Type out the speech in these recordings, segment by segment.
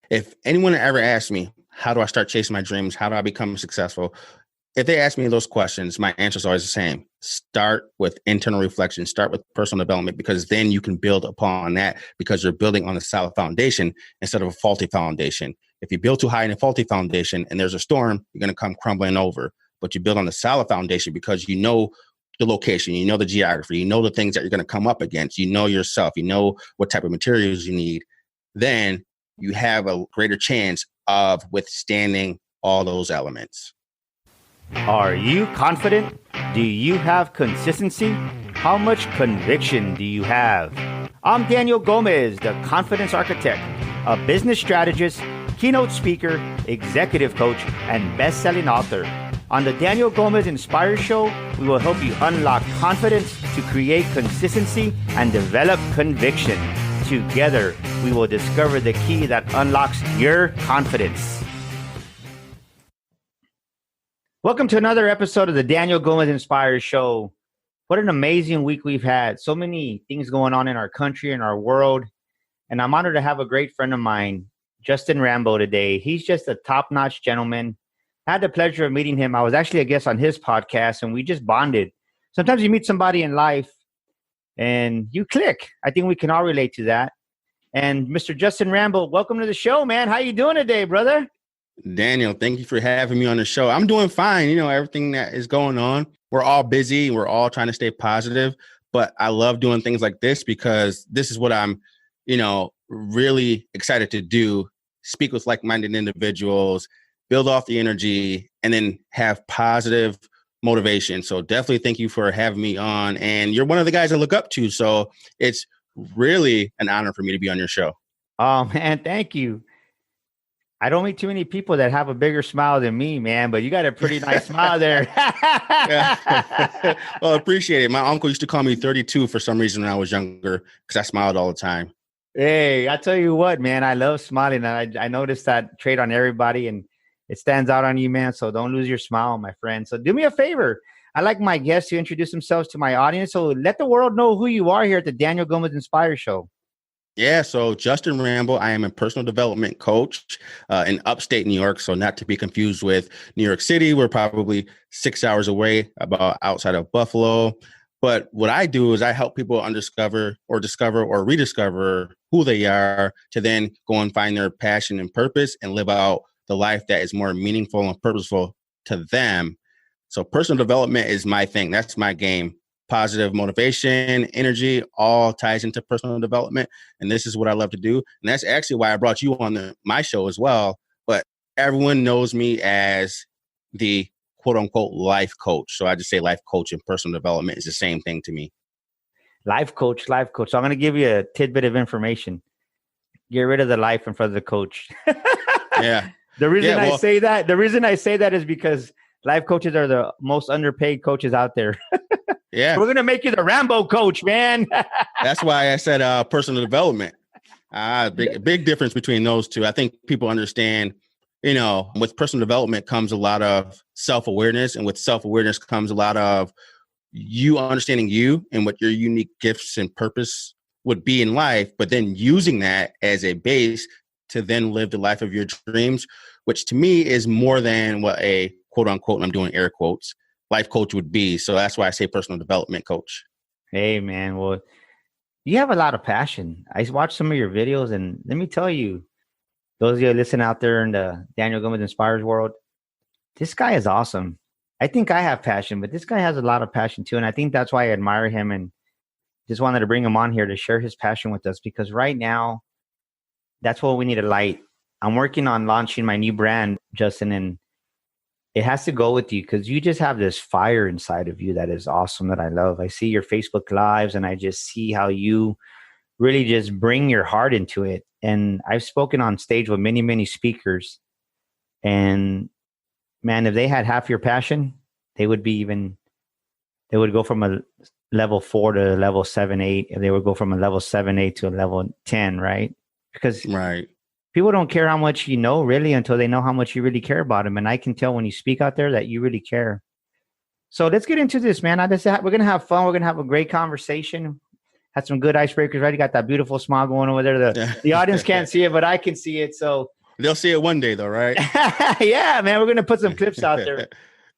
If anyone ever asks me, how do I start chasing my dreams? How do I become successful? If they ask me those questions, my answer is always the same. Start with internal reflection, start with personal development, because then you can build upon that because you're building on a solid foundation instead of a faulty foundation. If you build too high in a faulty foundation and there's a storm, you're going to come crumbling over. But you build on a solid foundation because you know the location, you know the geography, you know the things that you're going to come up against, you know yourself, you know what type of materials you need. Then you have a greater chance of withstanding all those elements. Are you confident? Do you have consistency? How much conviction do you have? I'm Daniel Gomez, the Confidence Architect, a business strategist, keynote speaker, executive coach, and best-selling author. On the Daniel Gomez Inspire Show, we will help you unlock confidence to create consistency and develop conviction. Together, we will discover the key that unlocks your confidence. Welcome to another episode of the Daniel Gomez Inspire Show. What an amazing week we've had. So many things going on in our country and our world. And I'm honored to have a great friend of mine, Justin Rambo, today. He's just a top-notch gentleman. I had the pleasure of meeting him. I was actually a guest on his podcast, and we just bonded. Sometimes you meet somebody in life, and you click. I think we can all relate to that. And Mr. Justin Rambo, welcome to the show, man. How you doing today, brother? Daniel, thank you for having me on the show. I'm doing fine. You know, everything that is going on. We're all busy. We're all trying to stay positive. But I love doing things like this because this is what I'm, really excited to do. Speak with like-minded individuals, build off the energy, and then have positive motivation. So definitely thank you for having me on. And you're one of the guys I look up to. So it's really an honor for me to be on your show. Oh, man, thank you. I don't meet too many people that have a bigger smile than me, man, but you got a pretty nice smile there. Well, I appreciate it. My uncle used to call me 32 for some reason when I was younger because I smiled all the time. Hey, I tell you what, man, I love smiling. I noticed that trait on everybody, and it stands out on you, man. So don't lose your smile, my friend. So do me a favor. I like my guests to introduce themselves to my audience. So let the world know who you are here at the Daniel Gomez Inspire Show. Yeah, so Justin Rambo, I am a personal development coach in upstate New York. So not to be confused with New York City. We're probably 6 hours away, about outside of Buffalo. But what I do is I help people discover or rediscover who they are to then go and find their passion and purpose and live out the life that is more meaningful and purposeful to them. So personal development is my thing. That's my game. Positive motivation, energy, all ties into personal development. And this is what I love to do. And that's actually why I brought you on my show as well. But everyone knows me as the quote unquote life coach. So I just say life coach and personal development is the same thing to me. Life coach. So I'm going to give you a tidbit of information. Get rid of the life in front of the coach. Yeah. The reason I say that is because life coaches are the most underpaid coaches out there. Yeah. We're going to make you the Rambo coach, man. That's why I said personal development. Big difference between those two. I think people understand, with personal development comes a lot of self-awareness. And with self-awareness comes a lot of you understanding you and what your unique gifts and purpose would be in life, but then using that as a base to then live the life of your dreams, which to me is more than what a quote unquote, and I'm doing air quotes, life coach would be. So that's why I say personal development coach. Hey, man. Well, you have a lot of passion. I watched some of your videos, and let me tell you, those of you listening out there in the Daniel Gomez Inspires world, this guy is awesome. I think I have passion, but this guy has a lot of passion too. And I think that's why I admire him and just wanted to bring him on here to share his passion with us, because right now, that's what we need, a light. I'm working on launching my new brand, Justin, and it has to go with you because you just have this fire inside of you that is awesome, that I love. I see your Facebook Lives and I just see how you really just bring your heart into it. And I've spoken on stage with many, many speakers. And man, if they had half your passion, they would go from a level 4 to level 7, 8. If they would go from a level 7, 8 to a level 10, right? Because people don't care how much you know really until they know how much you really care about them. And I can tell when you speak out there that you really care. So let's get into this, man. We're going to have fun. We're going to have a great conversation. Had some good icebreakers, right? You got that beautiful smile going over there. The audience can't see it, but I can see it. So They'll see it one day though, right? Yeah, man, we're going to put some clips out there.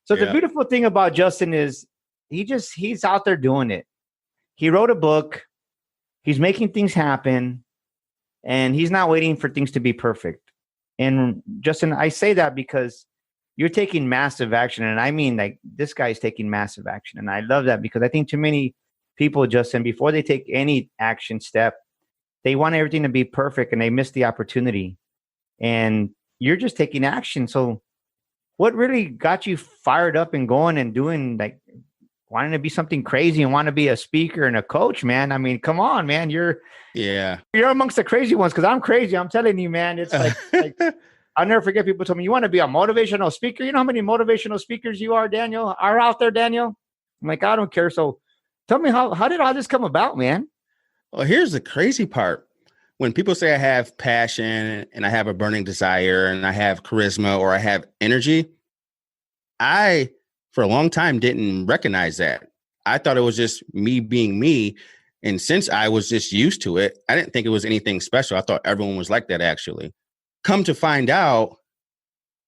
So the Yeah. beautiful thing about Justin is he's out there doing it. He wrote a book. He's making things happen, and he's not waiting for things to be perfect. And Justin, I say that because you're taking massive action. And I mean, like, this guy's taking massive action. And I love that because I think too many people, Justin, before they take any action step, they want everything to be perfect and they miss the opportunity. And you're just taking action. So what really got you fired up and going and doing, like, wanting to be something crazy and want to be a speaker and a coach, man? I mean, come on, man. You're amongst the crazy ones, because I'm crazy. I'm telling you, man. It's like I'll never forget, people told me, you want to be a motivational speaker? You know how many motivational speakers you are out there, Daniel? I'm like, I don't care. So tell me, how did all this come about, man? Well, here's the crazy part. When people say I have passion and I have a burning desire and I have charisma or I have energy, I, for a long time, didn't recognize that. I thought it was just me being me. And since I was just used to it, I didn't think it was anything special. I thought everyone was like that, actually. Come to find out,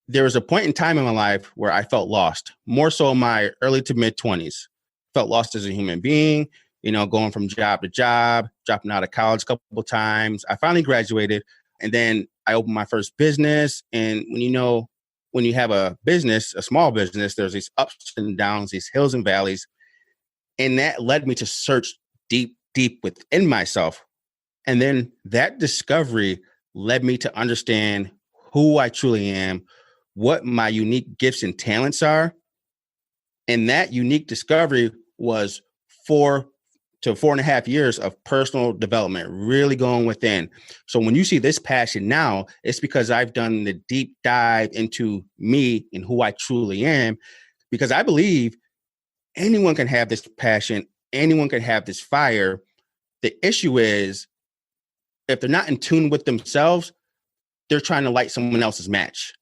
there was a point in time in my life where I felt lost, more so in my early to mid 20s. Felt lost as a human being, going from job to job, dropping out of college a couple of times. I finally graduated, and then I opened my first business. And when you have a business, a small business, there's these ups and downs, these hills and valleys. And that led me to search deep, deep within myself. And then that discovery led me to understand who I truly am, what my unique gifts and talents are. And that unique discovery was 4 to 4.5 years of personal development, really going within. So when you see this passion now, it's because I've done the deep dive into me and who I truly am, because I believe anyone can have this passion. Anyone can have this fire. The issue is, if they're not in tune with themselves, they're trying to light someone else's match.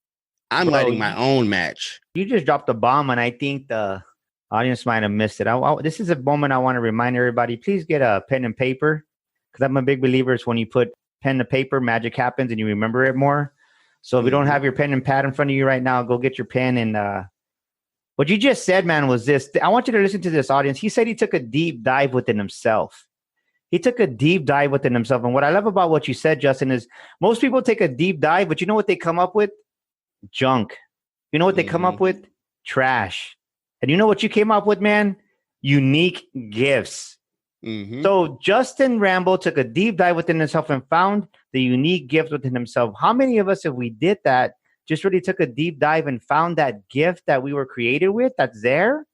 I'm lighting my own match. You just dropped a bomb, and I think the audience might have missed it. This is a moment I want to remind everybody, please get a pen and paper, because I'm a big believer it's when you put pen to paper, magic happens and you remember it more. So if you don't have your pen and pad in front of you right now, go get your pen. And what you just said, man, was this. I want you to listen to this, audience. He said he took a deep dive within himself. He took a deep dive within himself. And what I love about what you said, Justin, is most people take a deep dive, but you know what they come up with? Junk. You know what they come up with? Trash. And you know what you came up with, man? Unique gifts. So Justin Rambo took a deep dive within himself and found the unique gift within himself. How many of us, if we did that, just really took a deep dive and found that gift that we were created with that's there,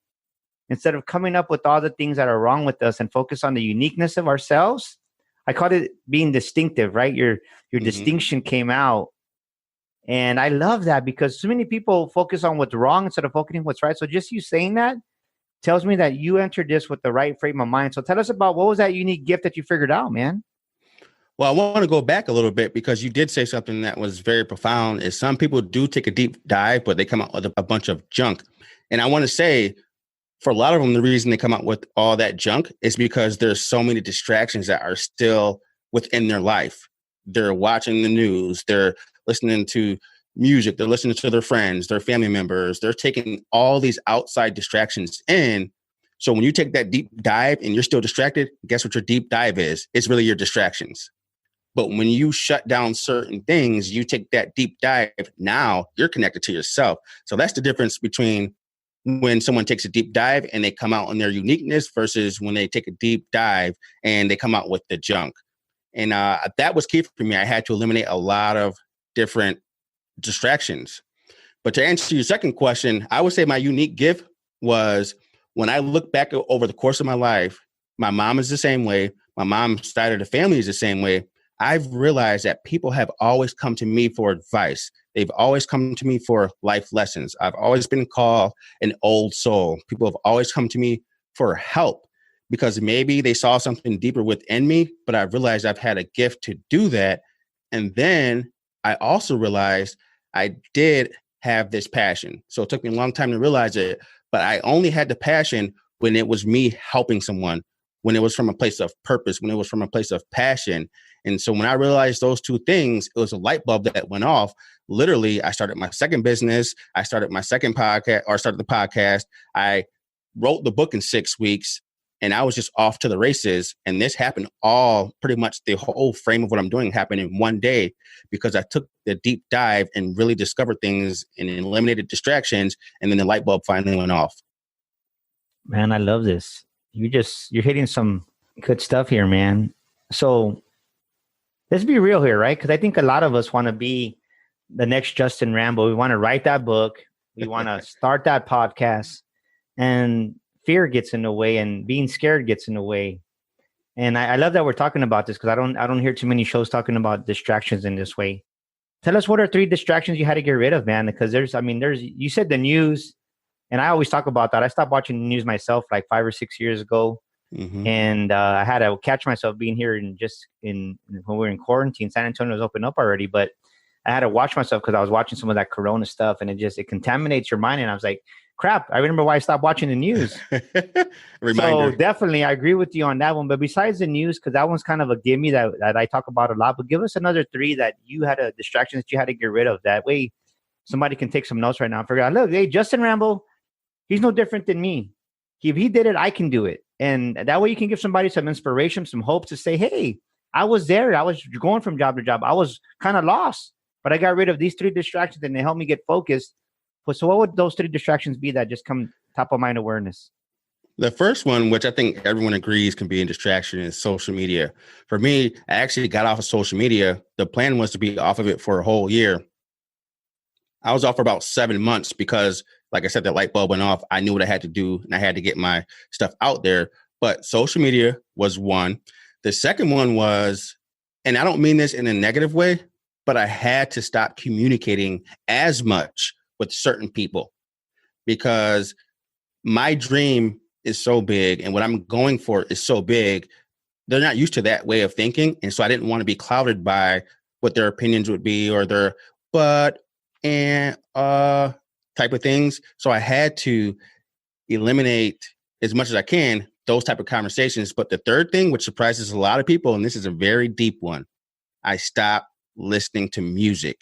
instead of coming up with all the things that are wrong with us and focus on the uniqueness of ourselves? I called it being distinctive, right? Your distinction came out. And I love that, because so many people focus on what's wrong instead of focusing on what's right. So just you saying that tells me that you entered this with the right frame of mind. So tell us about, what was that unique gift that you figured out, man? Well, I want to go back a little bit, because you did say something that was very profound, is some people do take a deep dive, but they come out with a bunch of junk. And I want to say, for a lot of them, the reason they come out with all that junk is because there's so many distractions that are still within their life. They're watching the news. They're listening to music. They're listening to their friends, their family members. They're taking all these outside distractions in. So when you take that deep dive and you're still distracted, guess what your deep dive is? It's really your distractions. But when you shut down certain things, you take that deep dive, now you're connected to yourself. So that's the difference between when someone takes a deep dive and they come out in their uniqueness versus when they take a deep dive and they come out with the junk. And that was key for me. I had to eliminate a lot of different distractions. But to answer your second question, I would say my unique gift was, when I look back over the course of my life, my mom is the same way. My mom's side of the family is the same way. I've realized that people have always come to me for advice. They've always come to me for life lessons. I've always been called an old soul. People have always come to me for help, because maybe they saw something deeper within me, but I've realized I've had a gift to do that. And then I also realized I did have this passion. So it took me a long time to realize it, but I only had the passion when it was me helping someone, when it was from a place of purpose, when it was from a place of passion. And so when I realized those two things, it was a light bulb that went off. Literally, I started my second business. I started my second podcast, or started the podcast. I wrote the book in 6 weeks, and I was just off to the races. And this happened all pretty much the whole frame of what I'm doing happened in one day, because I took the deep dive and really discovered things and eliminated distractions. And then the light bulb finally went off. Man, I love this. You're hitting some good stuff here, man. So let's be real here, right? Because I think a lot of us want to be the next Justin Rambo. We want to write that book. We want to start that podcast, and fear gets in the way, and being scared gets in the way. And I love that we're talking about this, because I don't hear too many shows talking about distractions in this way. Tell us, what are 3 distractions you had to get rid of, man? Because there's you said the news, and I always talk about that. I stopped watching the news myself like 5 or 6 years ago. Mm-hmm. And I had to catch myself being here when we were in quarantine. San Antonio was open up already, but I had to watch myself because I was watching some of that Corona stuff, and it contaminates your mind. And I was like, crap, I remember why I stopped watching the news. Reminder. So definitely, I agree with you on that one. But besides the news, because that one's kind of a gimme that I talk about a lot, but give us another 3 that you had a distraction that you had to get rid of. That way somebody can take some notes right now and figure out, look, hey, Justin Rambo, he's no different than me. If he did it, I can do it. And that way you can give somebody some inspiration, some hope to say, hey, I was there. I was going from job to job. I was kind of lost, but I got rid of these 3 distractions, and they helped me get focused. So what would those 3 distractions be that just come top of mind awareness? The first one, which I think everyone agrees can be a distraction, is social media. For me, I actually got off of social media. The plan was to be off of it for a whole year. I was off for about 7 months because, like I said, the light bulb went off. I knew what I had to do, and I had to get my stuff out there. But social media was one. The second one was, and I don't mean this in a negative way, but I had to stop communicating as much with certain people, because my dream is so big and what I'm going for is so big. They're not used to that way of thinking. And so I didn't want to be clouded by what their opinions would be, or their but and type of things. So I had to eliminate as much as I can those type of conversations. But the third thing, which surprises a lot of people, and this is a very deep one, I stopped listening to music.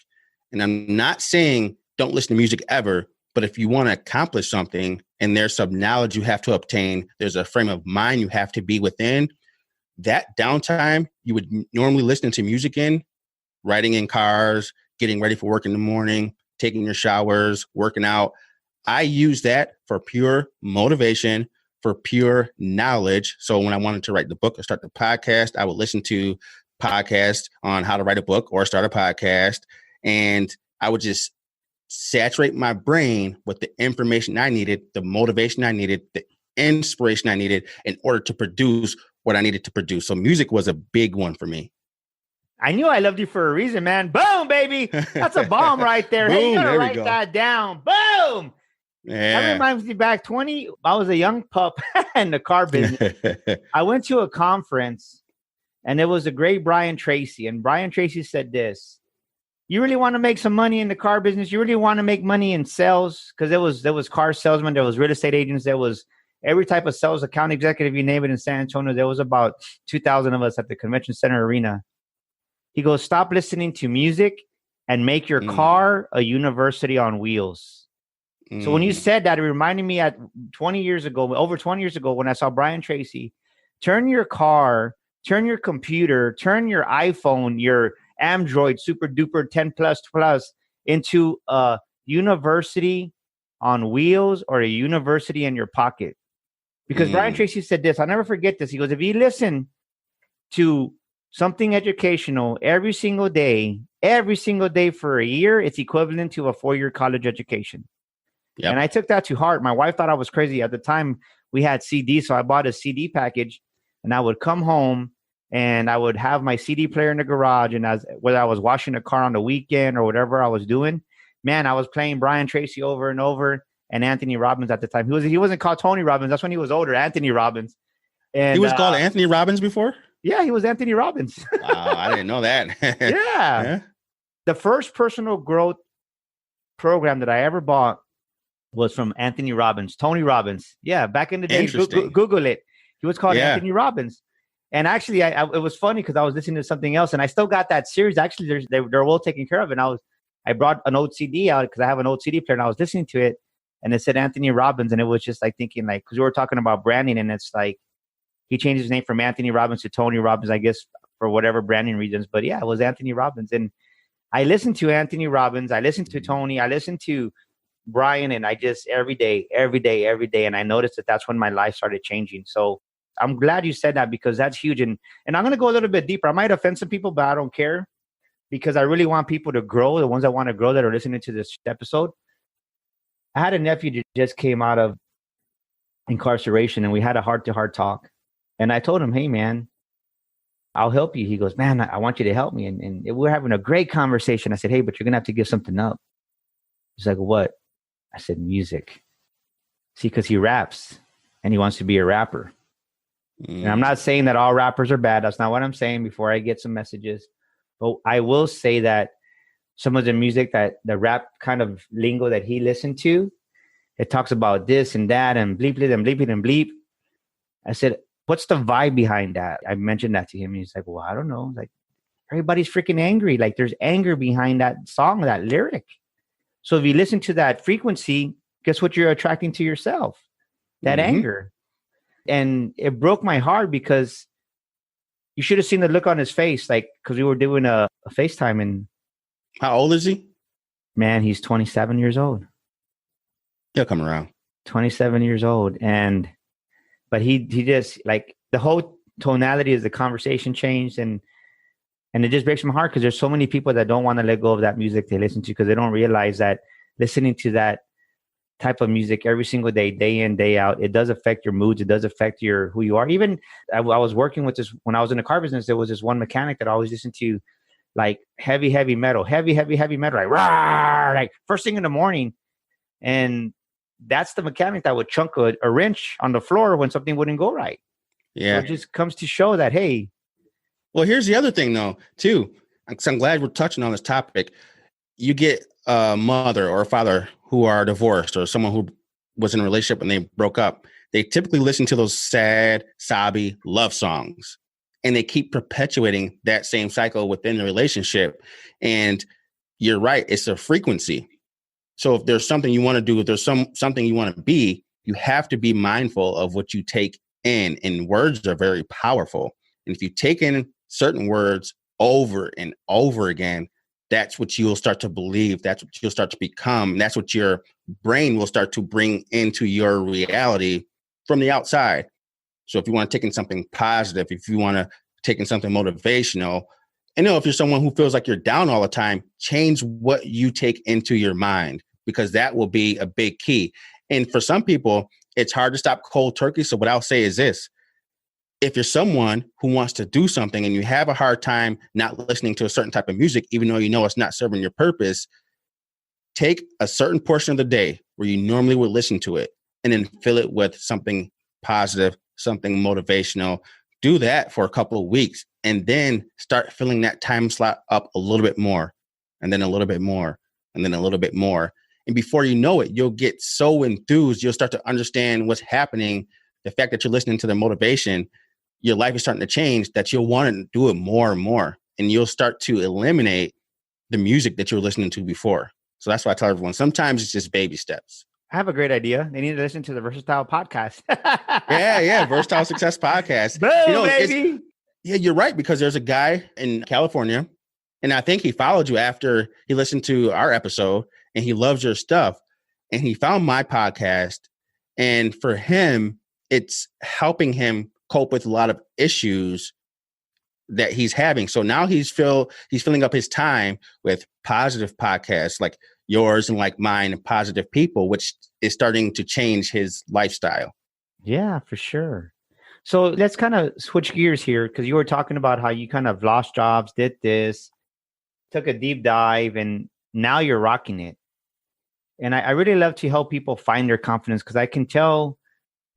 And I'm not saying don't listen to music ever, but if you want to accomplish something and there's some knowledge you have to obtain, there's a frame of mind you have to be within, that downtime you would normally listen to music in, riding in cars, getting ready for work in the morning, taking your showers, working out. I use that for pure motivation, for pure knowledge. So when I wanted to write the book or start the podcast, I would listen to podcasts on how to write a book or start a podcast. And I would just saturate my brain with the information I needed, the motivation I needed, the inspiration I needed in order to produce what I needed to produce. So music was a big one for me. I knew I loved you for a reason, man. Boom, baby. That's a bomb right there. Boom, hey, you gotta write go. That down. Boom. Yeah. That reminds me back 20. I was a young pup in the car business. I went to a conference, and it was a great Brian Tracy. And Brian Tracy said this: you really want to make some money in the car business? You really want to make money in sales? Because there was car salesmen, there was real estate agents, there was every type of sales account executive, you name it, in San Antonio. There was about 2,000 of us at the convention center arena. He goes, stop listening to music and make your car a university on wheels. So when you said that, it reminded me over 20 years ago, when I saw Brian Tracy, turn your car, turn your computer, turn your iPhone, your Android super duper 10 plus into a university on wheels, or a university in your pocket. Because Brian Tracy said this, I'll never forget this. He goes, if you listen to something educational every single day for a year, it's equivalent to a 4-year college education. Yep. And I took that to heart. My wife thought I was crazy. At the time, we had CDs, so I bought a CD package, and I would come home and I would have my CD player in the garage, and whether I was washing the car on the weekend or whatever I was doing, man, I was playing Brian Tracy over and over, and Anthony Robbins at the time. He wasn't called Tony Robbins. That's when he was older, Anthony Robbins. And he was called Anthony Robbins before? Yeah, he was Anthony Robbins. Wow, I didn't know that. Yeah. The first personal growth program that I ever bought was from Anthony Robbins, Tony Robbins. Yeah, back in the day, Google it. He was called Anthony Robbins. And actually, it was funny because I was listening to something else, and I still got that series. Actually, they're well taken care of. And I brought an old CD out because I have an old CD player, and I was listening to it, and it said Anthony Robbins, and it was just like thinking like, because we were talking about branding, and it's like he changed his name from Anthony Robbins to Tony Robbins, I guess for whatever branding reasons. But yeah, it was Anthony Robbins, and I listened to Anthony Robbins, I listened to Tony, I listened to Brian, and I just every day, and I noticed that that's when my life started changing. So I'm glad you said that because that's huge. And I'm going to go a little bit deeper. I might offend some people, but I don't care because I really want people to grow, the ones that want to grow that are listening to this episode. I had a nephew that just came out of incarceration, and we had a heart-to-heart talk. And I told him, hey, man, I'll help you. He goes, man, I want you to help me. And we're having a great conversation. I said, hey, but you're going to have to give something up. He's like, what? I said, music. See, because he raps and he wants to be a rapper. And I'm not saying that all rappers are bad. That's not what I'm saying before I get some messages. But I will say that some of the music that the rap kind of lingo that he listened to, it talks about this and that and bleep, bleep, and bleep, and bleep. I said, what's the vibe behind that? I mentioned that to him. And he's like, well, I don't know. Like, everybody's freaking angry. Like, there's anger behind that song, that lyric. So if you listen to that frequency, guess what you're attracting to yourself? That anger. And it broke my heart because you should have seen the look on his face, like, because we were doing a FaceTime. And how old is he? Man, he's 27 years old. He'll come around. 27 years old. But he just, like, the whole tonality of the conversation changed. And it just breaks my heart because there's so many people that don't want to let go of that music they listen to because they don't realize that listening to that type of music every single day, day in, day out, it does affect your moods. It does affect who you are. Even I was working with this when I was in the car business. There was this one mechanic that I always listened to, like heavy metal, heavy metal, like rah, like first thing in the morning. And that's the mechanic that would chunk a wrench on the floor when something wouldn't go right. Yeah, so it just comes to show that, hey. Well, here's the other thing, though, too. So I'm glad we're touching on this topic. You get a mother or a father who are divorced or someone who was in a relationship and they broke up. They typically listen to those sad, sobby love songs, and they keep perpetuating that same cycle within the relationship. And you're right. It's a frequency. So if there's something you want to do, if there's something you want to be, you have to be mindful of what you take in. And words are very powerful. And if you take in certain words over and over again, that's what you'll start to believe. That's what you'll start to become. That's what your brain will start to bring into your reality from the outside. So if you want to take in something positive, if you want to take in something motivational, and if you're someone who feels like you're down all the time, change what you take into your mind, because that will be a big key. And for some people, it's hard to stop cold turkey. So what I'll say is this. If you're someone who wants to do something and you have a hard time not listening to a certain type of music, even though you know it's not serving your purpose, take a certain portion of the day where you normally would listen to it and then fill it with something positive, something motivational. Do that for a couple of weeks and then start filling that time slot up a little bit more, and then a little bit more, and then a little bit more. And before you know it, you'll get so enthused. You'll start to understand what's happening. The fact that you're listening to the motivation, your life is starting to change, that you'll want to do it more and more. And you'll start to eliminate the music that you were listening to before. So that's why I tell everyone, sometimes it's just baby steps. I have a great idea. They need to listen to the Versatile podcast. Yeah. Versatile Success podcast. Boom, baby. Yeah, you're right. Because there's a guy in California, and I think he followed you after he listened to our episode, and he loves your stuff. And he found my podcast. And for him, it's helping him cope with a lot of issues that he's having. So now he's filling up his time with positive podcasts like yours and like mine, and positive people, which is starting to change his lifestyle. Yeah, for sure. So let's kind of switch gears here, because you were talking about how you kind of lost jobs, did this, took a deep dive, and now you're rocking it. And I really love to help people find their confidence, because I can tell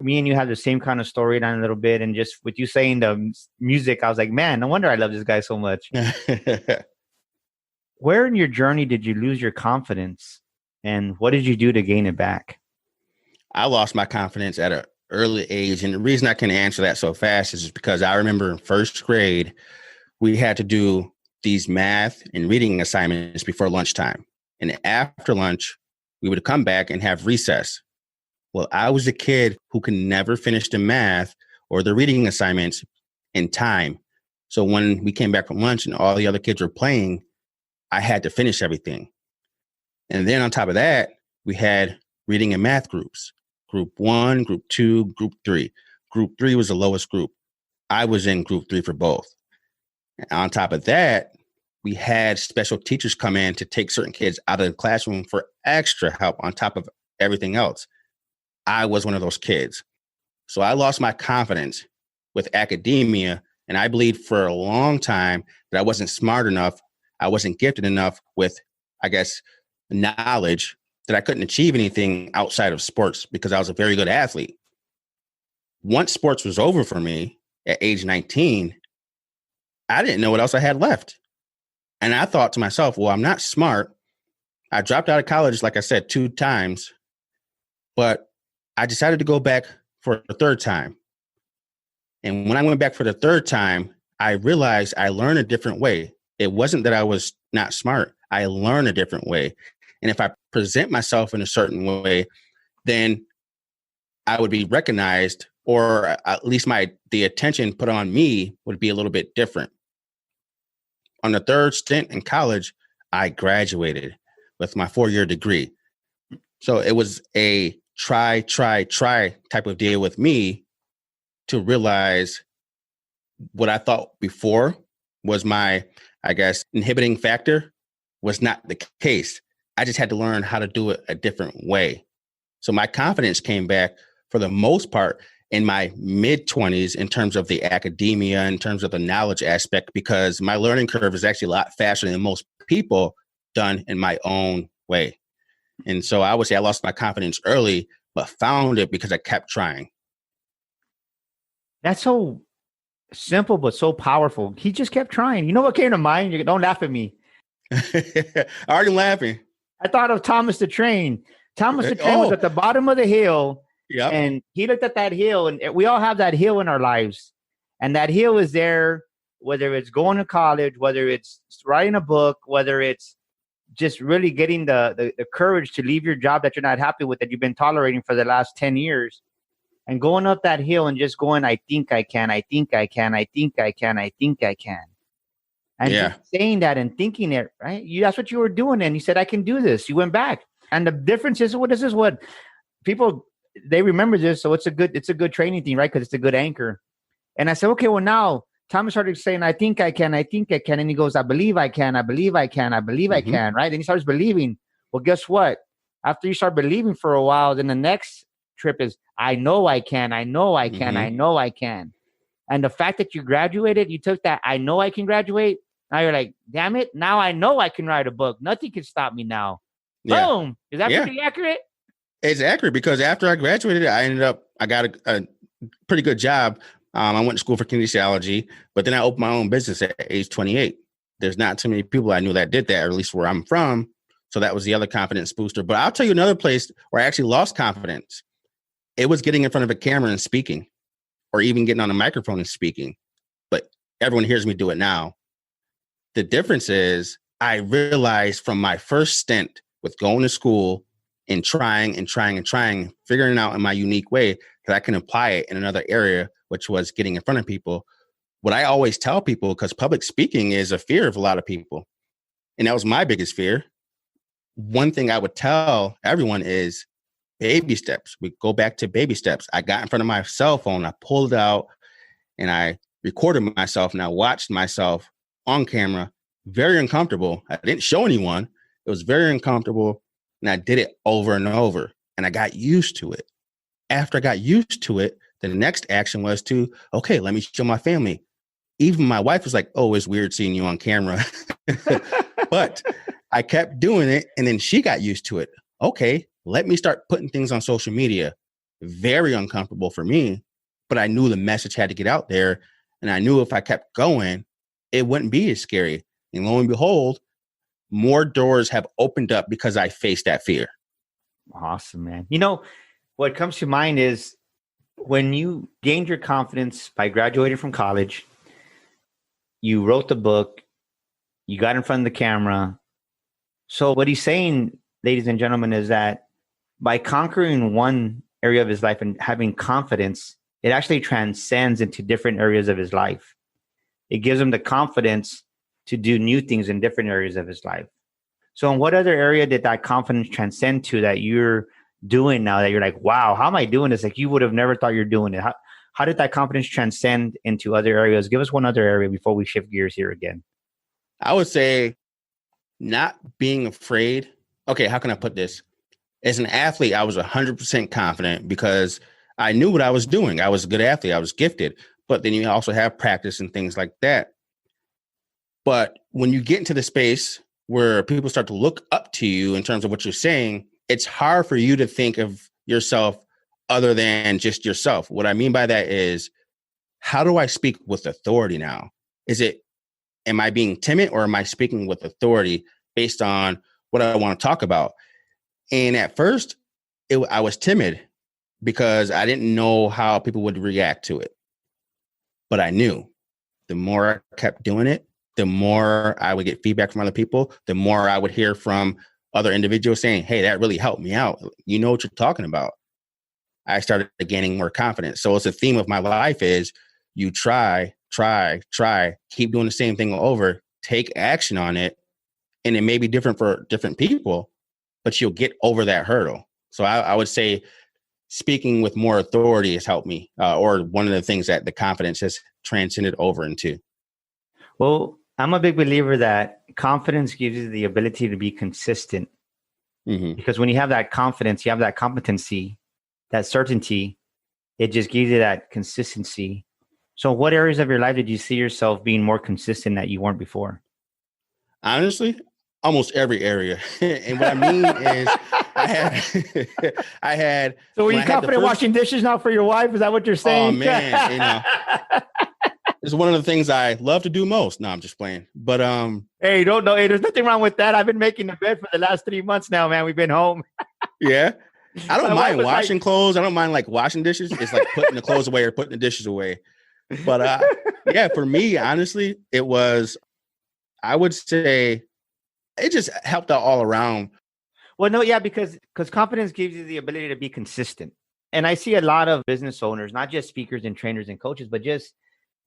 me and you have the same kind of storyline a little bit. And just with you saying the music, I was like, man, no wonder I love this guy so much. Where in your journey did you lose your confidence, and what did you do to gain it back? I lost my confidence at an early age. And the reason I can answer that so fast is because I remember in first grade, we had to do these math and reading assignments before lunchtime. And after lunch, we would come back and have recess. Well, I was a kid who could never finish the math or the reading assignments in time. So when we came back from lunch and all the other kids were playing, I had to finish everything. And then on top of that, we had reading and math groups. Group 1, group 2, group 3. Group 3 was the lowest group. I was in group 3 for both. And on top of that, we had special teachers come in to take certain kids out of the classroom for extra help on top of everything else. I was one of those kids. So I lost my confidence with academia. And I believed for a long time that I wasn't smart enough. I wasn't gifted enough with, I guess, knowledge that I couldn't achieve anything outside of sports because I was a very good athlete. Once sports was over for me at age 19, I didn't know what else I had left. And I thought to myself, well, I'm not smart. I dropped out of college, like I said, 2 times, but I decided to go back for a third time. And when I went back for the third time, I realized I learned a different way. It wasn't that I was not smart. I learned a different way. And if I present myself in a certain way, then I would be recognized, or at least the attention put on me would be a little bit different. On the third stint in college, I graduated with my 4-year degree. So it was a try type of deal with me to realize what I thought before was my, I guess, inhibiting factor was not the case. I just had to learn how to do it a different way. So my confidence came back for the most part in my mid-20s in terms of the academia, in terms of the knowledge aspect, because my learning curve is actually a lot faster than most people done in my own way. And so I would say I lost my confidence early, but found it because I kept trying. That's so simple, but so powerful. He just kept trying. You know what came to mind? Don't laugh at me. Are you laughing? I thought of Thomas the Train. Thomas the Train was at the bottom of the hill. Yep. And he looked at that hill, and we all have that hill in our lives. And that hill is there, whether it's going to college, whether it's writing a book, whether it's just really getting the courage to leave your job that you're not happy with, that you've been tolerating for the last 10 years. And going up that hill and just going, I think I can, I think I can, I think I can, I think I can. And just saying that and thinking it, right? That's what you were doing. And you said, I can do this. You went back. And the difference is, this is what people, they remember this. So it's a good training thing, right? Because it's a good anchor. And I said, okay, well, now Thomas started saying, I think I can, I think I can. And he goes, I believe I can, I believe I can, I believe I can, right? And he starts believing. Well, guess what? After you start believing for a while, then the next trip is, I know I can, I know I can, I know I can. And the fact that you graduated, you took that, I know I can graduate. Now you're like, damn it, now I know I can write a book. Nothing can stop me now. Yeah. Boom. Is that pretty accurate? It's accurate because after I graduated, I got a pretty good job. I went to school for kinesiology, but then I opened my own business at age 28. There's not too many people I knew that did that, or at least where I'm from. So that was the other confidence booster. But I'll tell you another place where I actually lost confidence. It was getting in front of a camera and speaking, or even getting on a microphone and speaking. But everyone hears me do it now. The difference is I realized from my first stint with going to school and trying, figuring out in my unique way that I can apply it in another area, which was getting in front of people. What I always tell people, because public speaking is a fear of a lot of people, and that was my biggest fear. One thing I would tell everyone is baby steps. We go back to baby steps. I got in front of my cell phone, I pulled it out, and I recorded myself, and I watched myself on camera. Very uncomfortable. I didn't show anyone. It was very uncomfortable. And I did it over and over. And I got used to it. After I got used to it, the next action was to, okay, let me show my family. Even my wife was like, oh, it's weird seeing you on camera. But I kept doing it. And then she got used to it. Okay, let me start putting things on social media. Very uncomfortable for me. But I knew the message had to get out there. And I knew if I kept going, it wouldn't be as scary. And lo and behold, more doors have opened up because I faced that fear. Awesome, man. You know, what comes to mind is when you gained your confidence by graduating from college, you wrote the book, you got in front of the camera. So what he's saying, ladies and gentlemen, is that by conquering one area of his life and having confidence, it actually transcends into different areas of his life. It gives him the confidence to do new things in different areas of his life. So in what other area did that confidence transcend to that you're doing now that you're like, wow, how am I doing this? Like you would have never thought you're doing it. How did that confidence transcend into other areas? Give us one other area before we shift gears here again. I would say not being afraid. Okay, how can I put this? As an athlete, I was 100% confident because I knew what I was doing. I was a good athlete. I was gifted. But then you also have practice and things like that. But when you get into the space where people start to look up to you in terms of what you're saying, it's hard for you to think of yourself other than just yourself. What I mean by that is, how do I speak with authority now? Am I being timid or am I speaking with authority based on what I want to talk about? And at first, I was timid because I didn't know how people would react to it. But I knew the more I kept doing it, the more I would get feedback from other people, the more I would hear from other individuals saying, hey, that really helped me out. You know what you're talking about. I started gaining more confidence. So it's a theme of my life is you try, keep doing the same thing over, take action on it. And it may be different for different people, but you'll get over that hurdle. So I would say speaking with more authority has helped me, or one of the things that the confidence has transcended over into. Well, I'm a big believer that confidence gives you the ability to be consistent. Mm-hmm. Because when you have that confidence, you have that competency, that certainty, it just gives you that consistency. So what areas of your life did you see yourself being more consistent that you weren't before? Honestly, almost every area. And what I mean is I had. So were you confident washing dishes now for your wife? Is that what you're saying? Oh man, it's one of the things I love to do most. No, I'm just playing. But hey, don't know. Hey, there's nothing wrong with that. I've been making the bed for the last 3 months now, man. We've been home. Yeah. I don't mind washing clothes. I don't mind like washing dishes. It's like putting the clothes away or putting the dishes away. But yeah, for me, honestly, it was, I would say it just helped out all around. Well, no, yeah, because confidence gives you the ability to be consistent. And I see a lot of business owners, not just speakers and trainers and coaches, but just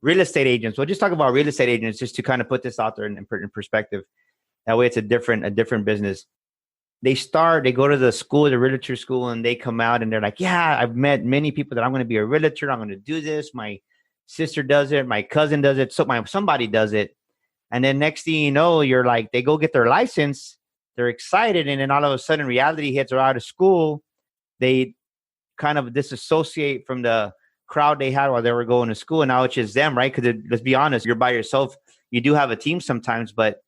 real estate agents. We'll just talk about real estate agents just to kind of put this out there in perspective. That way it's a different business. They go to the school, the realtor school, and they come out and they're like, yeah, I've met many people that I'm going to be a realtor. I'm going to do this. My sister does it. My cousin does it. So somebody does it. And then next thing you know, you're like, they go get their license. They're excited. And then all of a sudden reality hits. They're out of school. They kind of disassociate from the crowd they had while they were going to school. And now it's just them, right? Because let's be honest, you're by yourself. You do have a team sometimes, but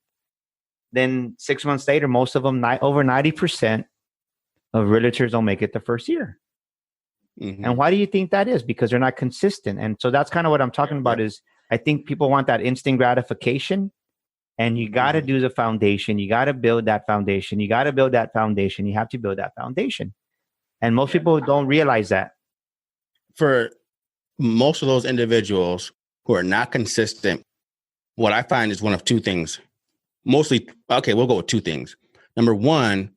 then 6 months later, most of them, over 90% of realtors don't make it the first year. Mm-hmm. And why do you think that is? Because they're not consistent. And so that's kind of what I'm talking about is I think people want that instant gratification. And you got to do the foundation. You got to build that foundation. You got to build that foundation. You have to build that foundation. And most people don't realize that. For most of those individuals who are not consistent, what I find is one of two things. Mostly, okay, we'll go with two things. Number one,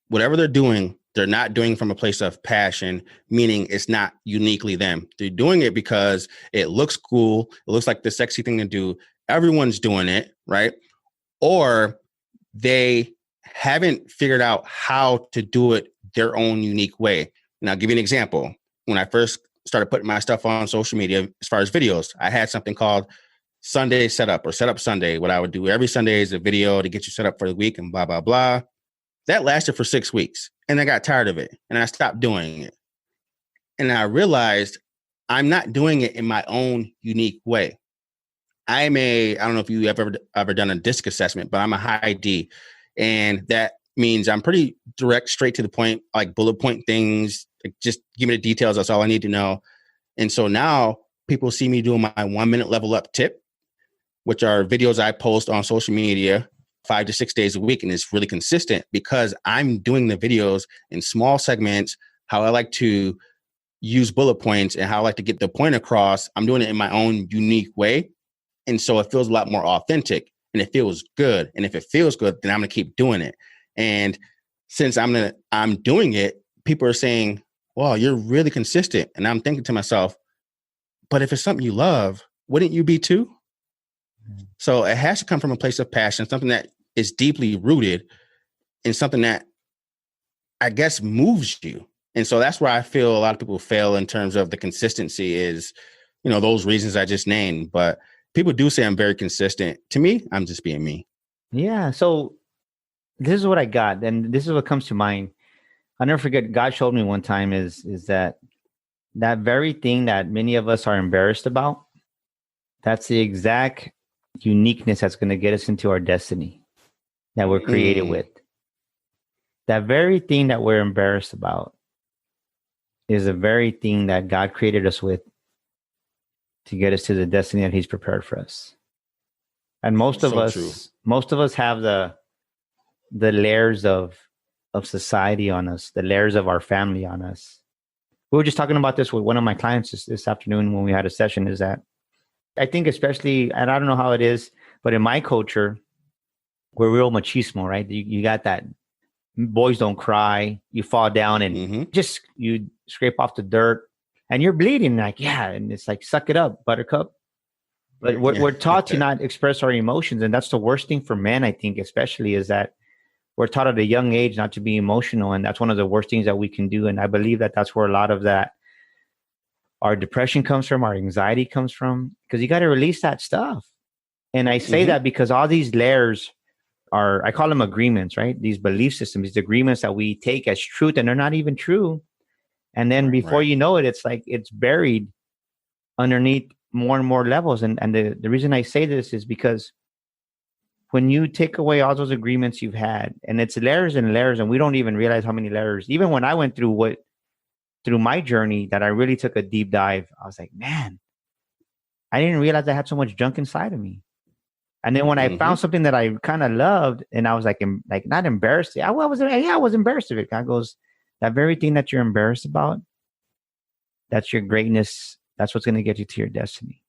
whatever they're doing, they're not doing from a place of passion, meaning it's not uniquely them. They're doing it because it looks cool. It looks like the sexy thing to do. Everyone's doing it, right? Or they haven't figured out how to do it their own unique way. And I'll give you an example. When I first started putting my stuff on social media, as far as videos, I had something called Sunday Setup or Setup Sunday. What I would do every Sunday is a video to get you set up for the week and blah, blah, blah. That lasted for 6 weeks and I got tired of it and I stopped doing it. And I realized I'm not doing it in my own unique way. I don't know if you ever done a DISC assessment, but I'm a high D. And that means I'm pretty direct, straight to the point, like bullet point things, like just give me the details. That's all I need to know. And so now people see me doing my 1 minute level up tip, which are videos I post on social media 5 to 6 days a week. And it's really consistent because I'm doing the videos in small segments, how I like to use bullet points and how I like to get the point across, I'm doing it in my own unique way. And so it feels a lot more authentic and it feels good. And if it feels good, then I'm going to keep doing it. And since I'm doing it, people are saying, wow, you're really consistent. And I'm thinking to myself, but if it's something you love, wouldn't you be too? So it has to come from a place of passion, something that is deeply rooted in something that I guess moves you. And so that's where I feel a lot of people fail in terms of the consistency is, those reasons I just named. But people do say I'm very consistent. To me, I'm just being me. Yeah. So this is what I got. And this is what comes to mind. I'll never forget, God showed me one time is that very thing that many of us are embarrassed about, that's the exact uniqueness that's going to get us into our destiny that we're created with. That very thing that we're embarrassed about is the very thing that God created us with to get us to the destiny that He's prepared for us. And most of us have the layers of society on us, the layers of our family on us. We were just talking about this with one of my clients this afternoon when we had a session, is that I think especially, and I don't know how it is, but in my culture, we're real machismo, right? You got that boys don't cry, you fall down and just you scrape off the dirt and you're bleeding, like, yeah. And it's like, suck it up, buttercup. But we're taught to not express our emotions. And that's the worst thing for men, I think, especially, is that we're taught at a young age not to be emotional. And that's one of the worst things that we can do. And I believe that that's where a lot of that, our depression comes from, our anxiety comes from, because you got to release that stuff. And I say that because all these layers I call them agreements, right? These belief systems, these agreements that we take as truth, and they're not even true. And then before you know it, it's like it's buried underneath more and more levels. And the reason I say this is because when you take away all those agreements you've had, and it's layers and layers, and we don't even realize how many layers. Even when I went through my journey, that I really took a deep dive, I was like, man, I didn't realize I had so much junk inside of me. And then when I found something that I kind of loved, and I was like not embarrassed. I was embarrassed of it. God goes, that very thing that you're embarrassed about, that's your greatness. That's what's going to get you to your destiny.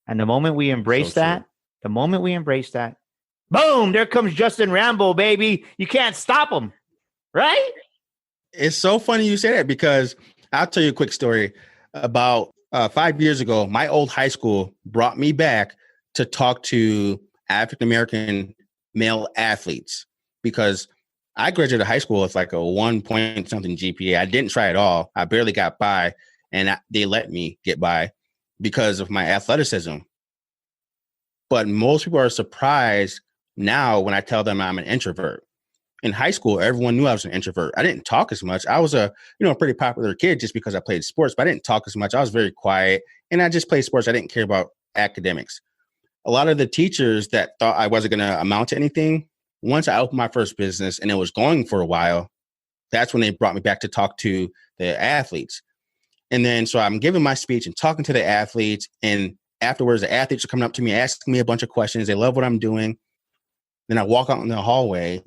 And the moment we embrace that, boom, there comes Justin Rambo, baby. You can't stop him, right? It's so funny you say that, because I'll tell you a quick story. About 5 years ago, my old high school brought me back to talk to African-American male athletes, because I graduated high school with like a 1 point something GPA. I didn't try at all. I barely got by, and they let me get by because of my athleticism. But most people are surprised now when I tell them I'm an introvert. In high school, everyone knew I was an introvert. I didn't talk as much. I was a pretty popular kid just because I played sports, but I didn't talk as much. I was very quiet, and I just played sports. I didn't care about academics. A lot of the teachers that thought I wasn't going to amount to anything, once I opened my first business and it was going for a while, that's when they brought me back to talk to the athletes. And then so I'm giving my speech and talking to the athletes, and afterwards the athletes are coming up to me, asking me a bunch of questions. They love what I'm doing. Then I walk out in the hallway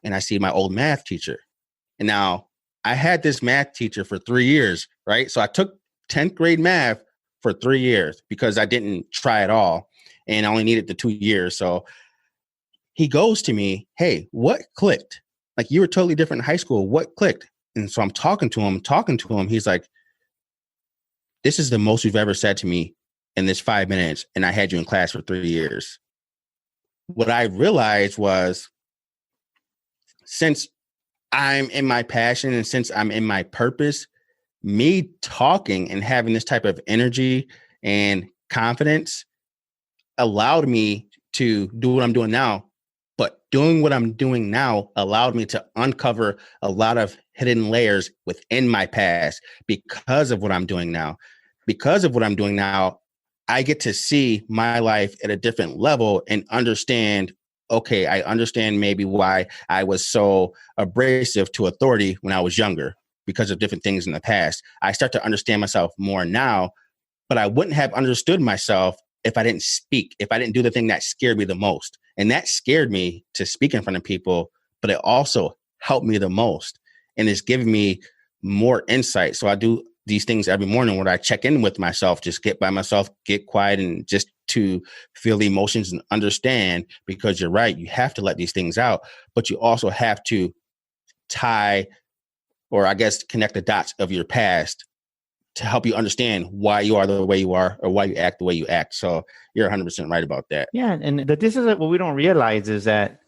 and I see my old math teacher. And now I had this math teacher for 3 years, right? So I took 10th grade math for 3 years because I didn't try at all. And I only needed the 2 years. So he goes to me, hey, what clicked? Like, you were totally different in high school. What clicked? And so I'm talking to him. He's like, this is the most you've ever said to me in this 5 minutes. And I had you in class for 3 years. What I realized was, since I'm in my passion and since I'm in my purpose, me talking and having this type of energy and confidence allowed me to do what I'm doing now. But doing what I'm doing now allowed me to uncover a lot of hidden layers within my past because of what I'm doing now. Because of what I'm doing now, I get to see my life at a different level and understand, okay, I understand maybe why I was so abrasive to authority when I was younger because of different things in the past. I start to understand myself more now, but I wouldn't have understood myself if I didn't speak, if I didn't do the thing that scared me the most. And that scared me to speak in front of people, but it also helped me the most. And it's given me more insight. So I do these things every morning where I check in with myself, just get by myself, get quiet, and just to feel the emotions and understand, because you're right. You have to let these things out, but you also have to tie, or I guess connect the dots of your past to help you understand why you are the way you are, or why you act the way you act. So you're 100% right about that. Yeah. And this is what we don't realize is that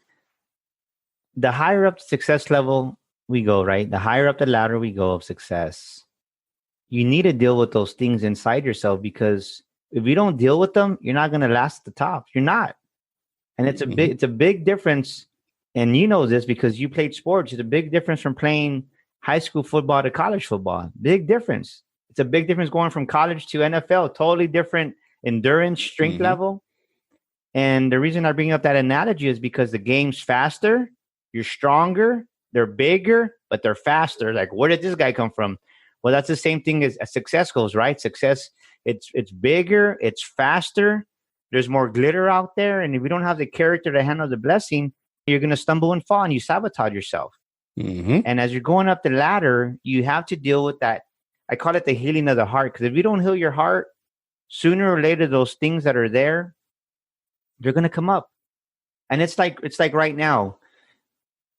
the higher up the success level we go, right? The higher up the ladder we go of success, you need to deal with those things inside yourself, because if you don't deal with them, you're not going to last at the top. You're not. And it's a big difference. And you know this because you played sports. It's a big difference from playing high school football to college football. Big difference. It's a big difference going from college to NFL. Totally different endurance, strength level. And the reason I bring up that analogy is because the game's faster, you're stronger, they're bigger, but they're faster. Like, where did this guy come from? Well, that's the same thing as success goes, right? Success, it's bigger, it's faster, there's more glitter out there. And if you don't have the character to handle the blessing, you're going to stumble and fall and you sabotage yourself. And as you're going up the ladder, you have to deal with that. I call it the healing of the heart. Because if you don't heal your heart, sooner or later, those things that are there, they're going to come up. And it's like right now,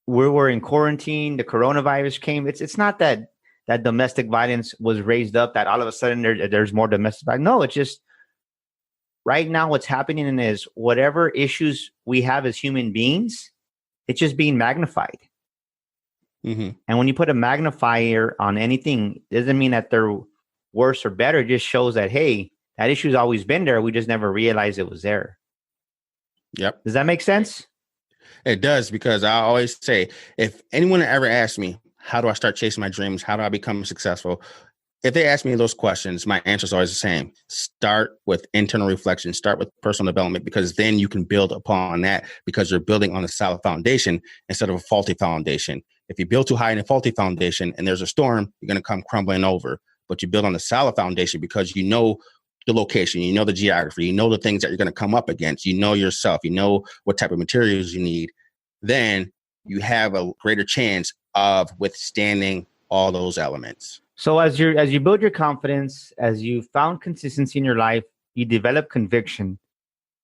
we're in quarantine, the coronavirus came. It's not that domestic violence was raised up, that all of a sudden there's more domestic violence. No, it's just right now what's happening is whatever issues we have as human beings, it's just being magnified. And when you put a magnifier on anything, it doesn't mean that they're worse or better. It just shows that, hey, that issue's always been there. We just never realized it was there. Yep. Does that make sense? It does, because I always say, if anyone ever asks me, how do I start chasing my dreams? How do I become successful? If they ask me those questions, my answer is always the same. Start with internal reflection, start with personal development, because then you can build upon that, because you're building on a solid foundation instead of a faulty foundation. If you build too high in a faulty foundation and there's a storm, you're going to come crumbling over. But you build on a solid foundation because you know the location, you know the geography, you know the things that you're going to come up against, you know yourself, you know what type of materials you need. Then you have a greater chance of withstanding all those elements. So as you build your confidence, as you found consistency in your life, you develop conviction.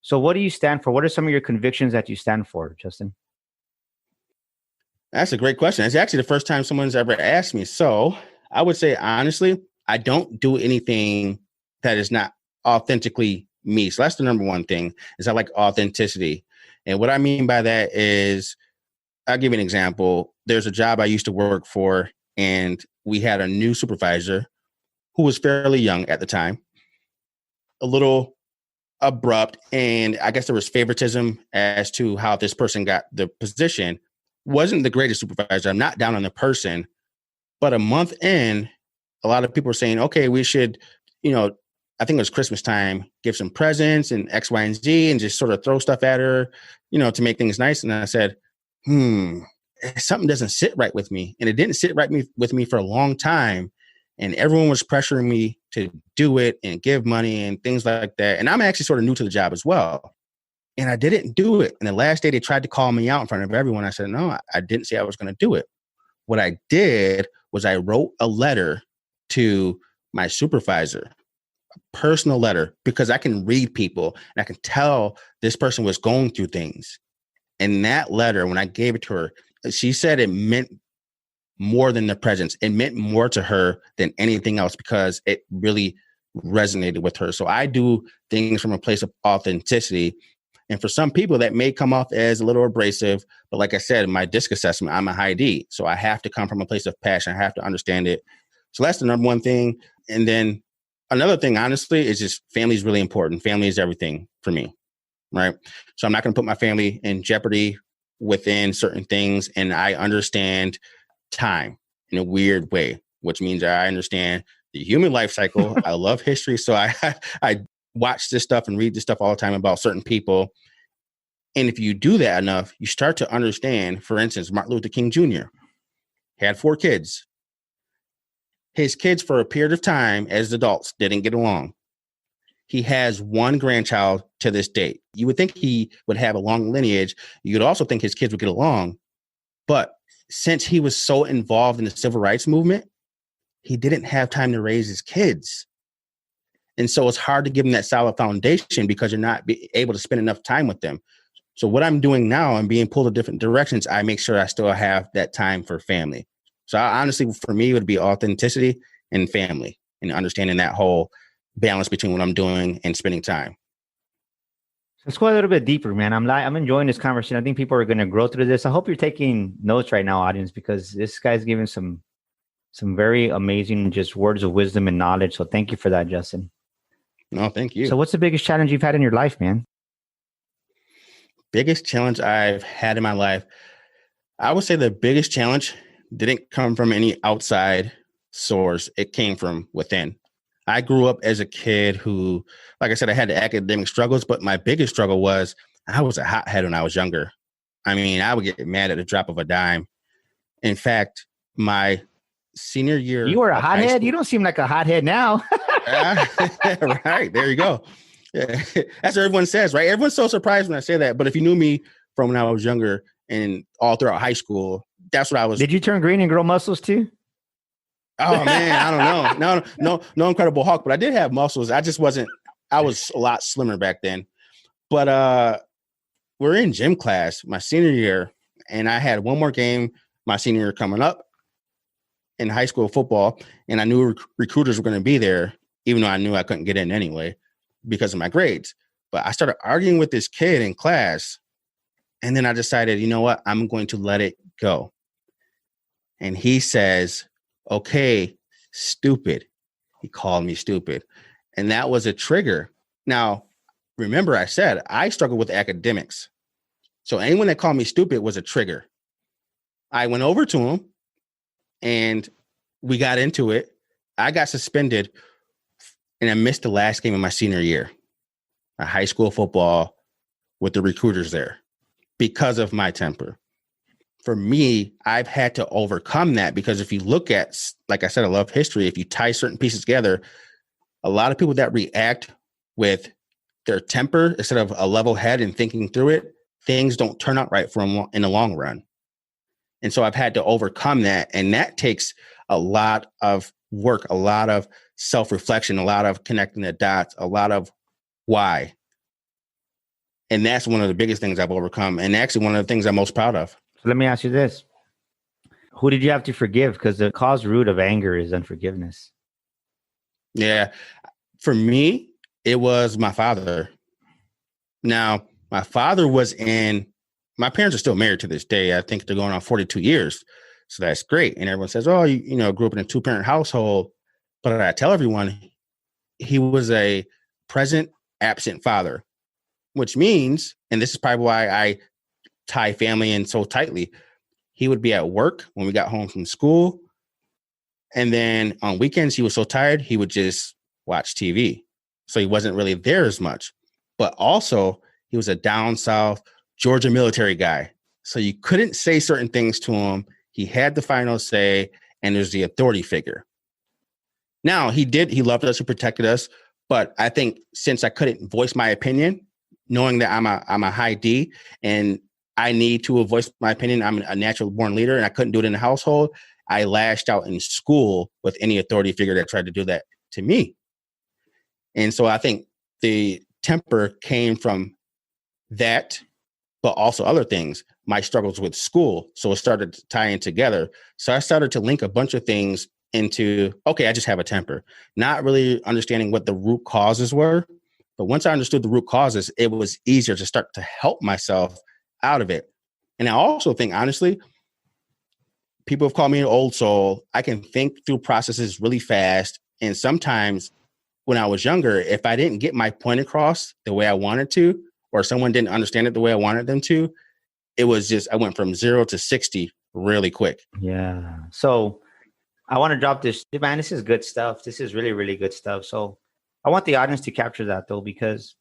So what do you stand for? What are some of your convictions that you stand for, Justin? That's a great question. It's actually the first time someone's ever asked me. So I would say, honestly, I don't do anything that is not authentically me. So that's the number one thing, is I like authenticity. And what I mean by that is, I'll give you an example. There's a job I used to work for, and we had a new supervisor who was fairly young at the time, a little abrupt, and I guess there was favoritism as to how this person got the position. Wasn't the greatest supervisor. I'm not down on the person, but a month in, a lot of people were saying, okay, we should, I think it was Christmas time, give some presents and X, Y, and Z, and just sort of throw stuff at her, to make things nice. And I said, something doesn't sit right with me. And it didn't sit right with me for a long time. And everyone was pressuring me to do it and give money and things like that. And I'm actually sort of new to the job as well. And I didn't do it. And the last day they tried to call me out in front of everyone. I said, no, I didn't say I was going to do it. What I did was I wrote a letter to my supervisor, a personal letter, because I can read people and I can tell this person was going through things. And that letter, when I gave it to her, she said it meant more than the presents. It meant more to her than anything else, because it really resonated with her. So I do things from a place of authenticity. And for some people, that may come off as a little abrasive. But like I said, in my DISC assessment, I'm a high D. So I have to come from a place of passion. I have to understand it. So that's the number one thing. And then another thing, honestly, is just family is really important. Family is everything for me, right? So I'm not going to put my family in jeopardy within certain things. And I understand time in a weird way, which means I understand the human life cycle. I love history. So I watch this stuff and read this stuff all the time about certain people. And if you do that enough, you start to understand, for instance, Martin Luther King Jr. had 4 kids. His kids, for a period of time as adults, didn't get along. He has 1 grandchild to this date. You would think he would have a long lineage. You'd also think his kids would get along. But since he was so involved in the civil rights movement, he didn't have time to raise his kids. And so it's hard to give them that solid foundation because you're not able to spend enough time with them. So what I'm doing now, I'm being pulled in different directions. I make sure I still have that time for family. So honestly, for me, it would be authenticity and family and understanding that whole balance between what I'm doing and spending time. Let's go a little bit deeper, man. I'm enjoying this conversation. I think people are going to grow through this. I hope you're taking notes right now, audience, because this guy's giving some very amazing just words of wisdom and knowledge. So thank you for that, Justin. No, thank you. So what's the biggest challenge you've had in your life, man? Biggest challenge I've had in my life, I would say the biggest challenge didn't come from any outside source. It came from within. I grew up as a kid who, like I said, I had academic struggles, but my biggest struggle was I was a hothead when I was younger. I mean, I would get mad at the drop of a dime. In fact, my senior year. You were a hothead? You don't seem like a hothead now. Right. There you go. Yeah. That's what everyone says, right? Everyone's so surprised when I say that. But if you knew me from when I was younger and all throughout high school, that's what I was. Did you turn green and grow muscles too? Oh man, I don't know. No Incredible Hulk, but I did have muscles. I was a lot slimmer back then. But we're in gym class my senior year, and I had one more game my senior year coming up in high school football, and I knew recruiters were going to be there, even though I knew I couldn't get in anyway because of my grades. But I started arguing with this kid in class, and then I decided, you know what? I'm going to let it go. And he says, okay, stupid. He called me stupid. And that was a trigger. Now, remember I said I struggle with academics. So anyone that called me stupid was a trigger. I went over to him and we got into it. I got suspended and I missed the last game of my senior year, a high school football with the recruiters there because of my temper. For me, I've had to overcome that because if you look at, like I said, I love history. If you tie certain pieces together, a lot of people that react with their temper instead of a level head and thinking through it, things don't turn out right for them in the long run. And so I've had to overcome that. And that takes a lot of work, a lot of self-reflection, a lot of connecting the dots, a lot of why. And that's one of the biggest things I've overcome. And actually one of the things I'm most proud of. So let me ask you this. Who did you have to forgive? Because the cause root of anger is unforgiveness. Yeah. For me, it was my father. Now, my father my parents are still married to this day. I think they're going on 42 years. So that's great. And everyone says, oh, you grew up in a 2-parent household. But I tell everyone he was a present, absent father, which means, and this is probably why I tie family in so tightly, he would be at work when we got home from school. And then on weekends, he was so tired, he would just watch TV. So he wasn't really there as much. But also, he was a down south Georgia military guy. So you couldn't say certain things to him. He had the final say, and there's the authority figure. Now, he loved us, he protected us. But I think since I couldn't voice my opinion, knowing that I'm a high D and I need to voice my opinion, I'm a natural born leader and I couldn't do it in the household, I lashed out in school with any authority figure that tried to do that to me. And so I think the temper came from that, but also other things, my struggles with school. So it started tying together. So I started to link a bunch of things into, okay, I just have a temper, not really understanding what the root causes were. But once I understood the root causes, it was easier to start to help myself out of it. And I also think, honestly, people have called me an old soul. I can think through processes really fast. And sometimes when I was younger, if I didn't get my point across the way I wanted to, or someone didn't understand it the way I wanted them to, it was just, I went from 0 to 60 really quick. Yeah. So I want to drop this. Man, this is good stuff. This is really, really good stuff. So I want the audience to capture that though, because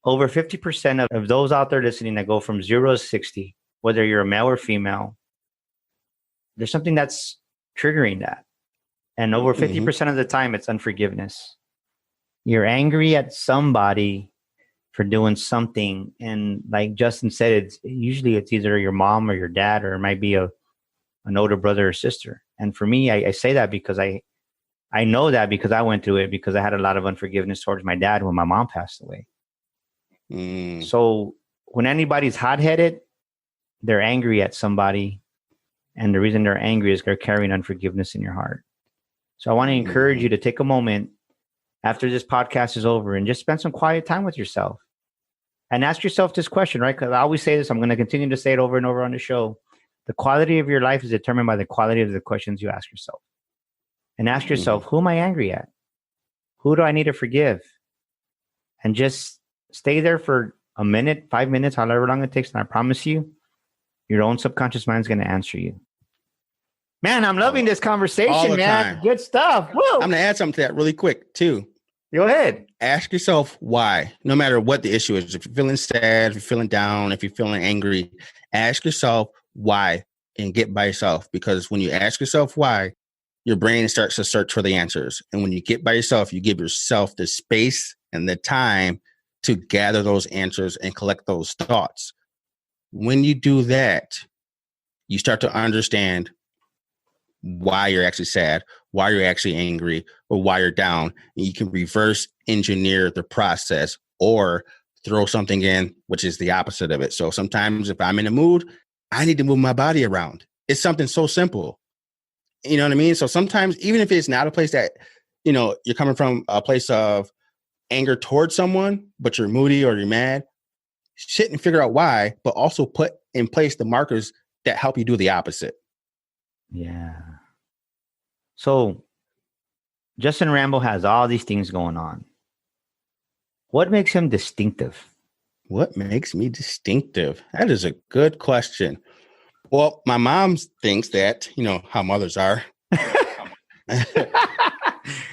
over 50% of those out there listening that go from 0 to 60, whether you're a male or female, there's something that's triggering that. And over 50% of the time, it's unforgiveness. You're angry at somebody for doing something. And like Justin said, it's either your mom or your dad, or it might be an older brother or sister. And for me, I say that because I I know that because I went through it, because I had a lot of unforgiveness towards my dad when my mom passed away. So when anybody's hot-headed, they're angry at somebody. And the reason they're angry is they're carrying unforgiveness in your heart. So I want to encourage you to take a moment after this podcast is over and just spend some quiet time with yourself and ask yourself this question, right? Because I always say this, I'm going to continue to say it over and over on the show. The quality of your life is determined by the quality of the questions you ask yourself. And ask yourself, who am I angry at? Who do I need to forgive? And just stay there for a minute, 5 minutes, however long it takes. And I promise you, your own subconscious mind is going to answer you. Man, I'm loving this conversation, man. Time. Good stuff. Woo. I'm going to add something to that really quick, too. Go ahead. Ask yourself why, no matter what the issue is. If you're feeling sad, if you're feeling down, if you're feeling angry, ask yourself why and get by yourself. Because when you ask yourself why, your brain starts to search for the answers. And when you get by yourself, you give yourself the space and the time to gather those answers and collect those thoughts. When you do that, you start to understand why you're actually sad, why you're actually angry, or why you're down. And you can reverse engineer the process or throw something in, which is the opposite of it. So sometimes if I'm in a mood, I need to move my body around. It's something so simple. You know what I mean? So sometimes, even if it's not a place that, you're coming from a place of anger towards someone, but you're moody or you're mad, sit and figure out why, but also put in place the markers that help you do the opposite. Yeah. So Justin Rambo has all these things going on. What makes him distinctive? What makes me distinctive? That is a good question. Well, my mom thinks that, how mothers are.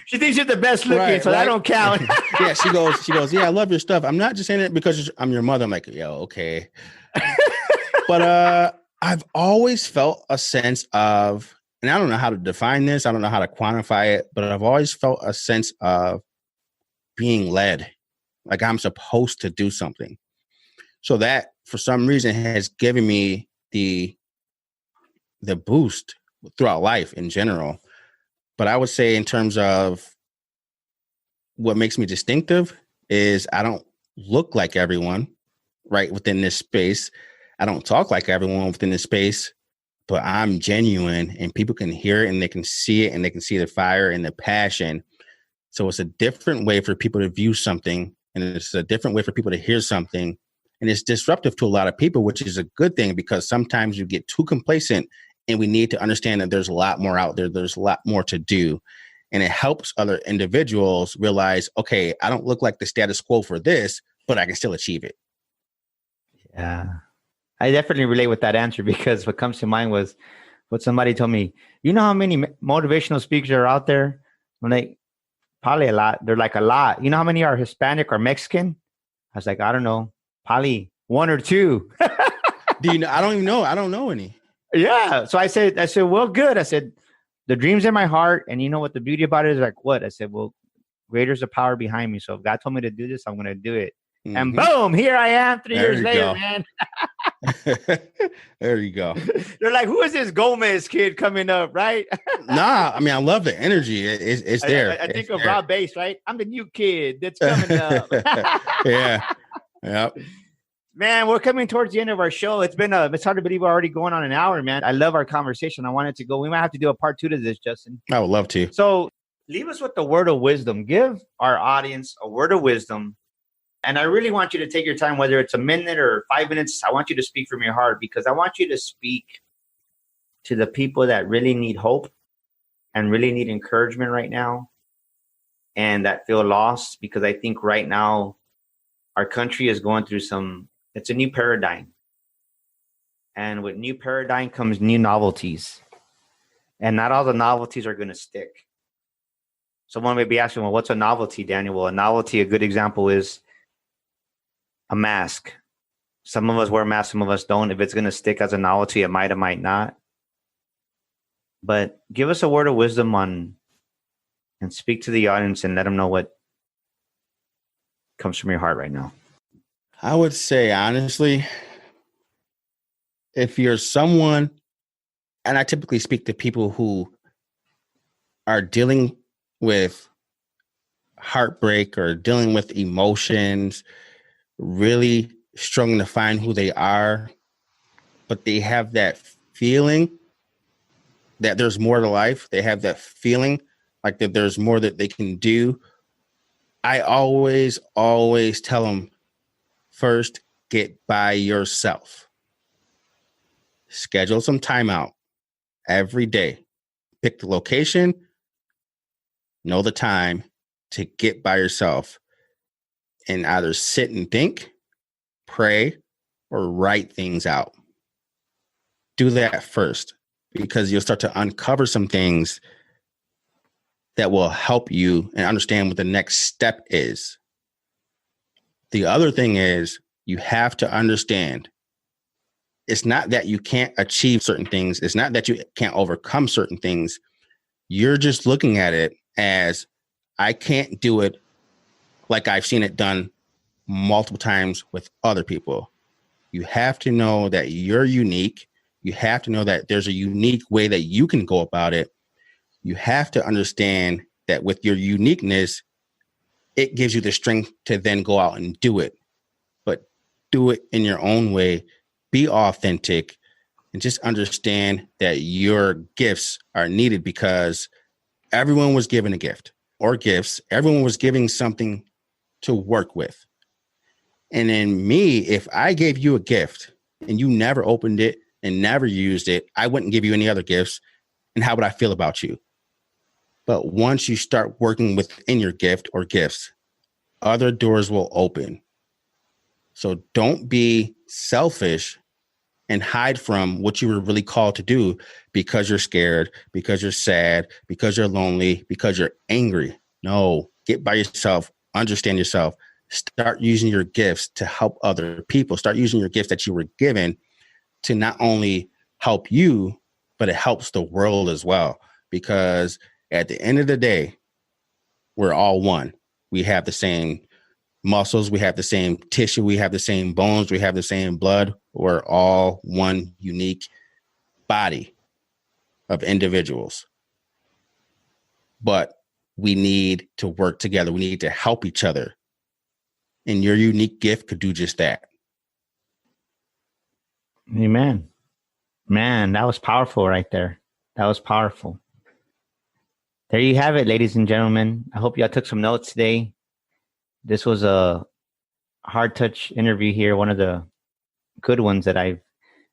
She thinks you're the best looking, right, so that don't count. Yeah, she goes, yeah, I love your stuff. I'm not just saying it because I'm your mother. I'm like, yeah, okay. But I've always felt a sense of, and I don't know how to define this, I don't know how to quantify it, but I've always felt a sense of being led, like I'm supposed to do something. So that, for some reason, has given me the boost throughout life in general. But I would say in terms of what makes me distinctive is I don't look like everyone right within this space. I don't talk like everyone within this space, but I'm genuine and people can hear it and they can see it and they can see the fire and the passion. So it's a different way for people to view something, and it's a different way for people to hear something. And it's disruptive to a lot of people, which is a good thing because sometimes you get too complacent. And we need to understand that there's a lot more out there. There's a lot more to do. And it helps other individuals realize, okay, I don't look like the status quo for this, but I can still achieve it. Yeah. I definitely relate with that answer because what comes to mind was what somebody told me. You know how many motivational speakers are out there? I'm like, probably a lot. They're like a lot. You know how many are Hispanic or Mexican? I was like, I don't know. Probably one or two. Do you know? I don't even know. I don't know any. Yeah. So I said, well, good. I said, the dream's in my heart. And you know what the beauty about it is? Like, what? I said, well, greater's the power behind me. So if God told me to do this, I'm going to do it. Mm-hmm. And boom, here I am 3 years later, man. There you go. They're like, who is this Gomez kid coming up, right? Nah, I mean, I love the energy. It's there. I think of Rob Bass, right? I'm the new kid that's coming up. Yeah. Yep. Man, we're coming towards the end of our show. It's hard to believe we're already going on an hour, man. I love our conversation. I want it to go. We might have to do a part 2 to this, Justin. I would love to. So leave us with the word of wisdom. Give our audience a word of wisdom. And I really want you to take your time, whether it's a minute or 5 minutes. I want you to speak from your heart because I want you to speak to the people that really need hope and really need encouragement right now and that feel lost, because I think right now our country is going through it's a new paradigm. And with new paradigm comes new novelties. And not all the novelties are going to stick. Someone may be asking, well, what's a novelty, Daniel? Well, a good example is a mask. Some of us wear masks, some of us don't. If it's going to stick as a novelty, it might not. But give us a word of wisdom and speak to the audience and let them know what comes from your heart right now. I would say, honestly, if you're someone, and I typically speak to people who are dealing with heartbreak or dealing with emotions, really struggling to find who they are, but they have that feeling that there's more to life. They have that feeling like that there's more that they can do. I always tell them, first, get by yourself. Schedule some time out every day. Pick the location, know the time to get by yourself and either sit and think, pray, or write things out. Do that first, because you'll start to uncover some things that will help you and understand what the next step is. The other thing is, you have to understand, it's not that you can't achieve certain things. It's not that you can't overcome certain things. You're just looking at it as, I can't do it like I've seen it done multiple times with other people. You have to know that you're unique. You have to know that there's a unique way that you can go about it. You have to understand that with your uniqueness, it gives you the strength to then go out and do it. But do it in your own way. Be authentic, and just understand that your gifts are needed, because everyone was given a gift or gifts. Everyone was giving something to work with. And then me, if I gave you a gift and you never opened it and never used it, I wouldn't give you any other gifts. And how would I feel about you? But once you start working within your gift or gifts, other doors will open. So don't be selfish and hide from what you were really called to do because you're scared, because you're sad, because you're lonely, because you're angry. No, get by yourself, understand yourself, start using your gifts to help other people. Start using your gifts that you were given to not only help you, but it helps the world as well. Because at the end of the day, we're all one. We have the same muscles, we have the same tissue, we have the same bones, we have the same blood. We're all one unique body of individuals. But we need to work together. We need to help each other. And your unique gift could do just that. Amen. Man, that was powerful right there. That was powerful. There you have it, ladies and gentlemen. I hope y'all took some notes today. This was a hard touch interview here, one of the good ones that I've